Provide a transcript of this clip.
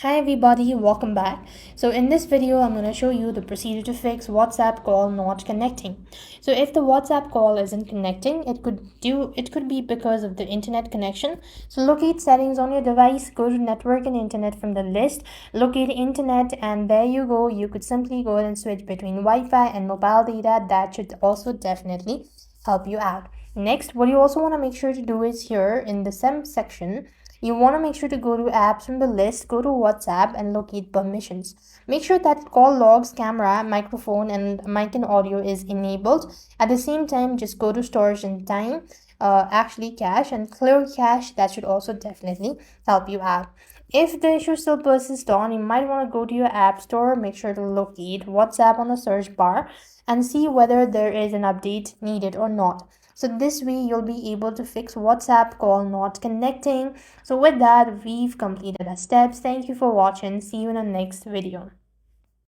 Hi everybody, welcome back. So in this video, I'm going to show you the procedure to fix WhatsApp call not connecting. So if the WhatsApp call isn't connecting, it could be because of the internet connection. So locate settings on your device, go to network and internet from the list, locate internet, and there you go. You could simply go and switch between Wi-Fi and mobile data. That should also definitely help you out. Next, what you also want to make sure to do is here in the SEM section, you want to make sure to go to apps from the list, go to WhatsApp and locate permissions. Make sure that call logs, camera, microphone and mic and audio is enabled. At the same time, just go to storage and time, actually cache and clear cache. That should also definitely help you out. If the issue still persists on, you might want to go to your app store, make sure to locate WhatsApp on the search bar and see whether there is an update needed or not. So this way you'll be able to fix WhatsApp call not connecting. So with that, we've completed our steps. Thank you for watching. See you in the next video.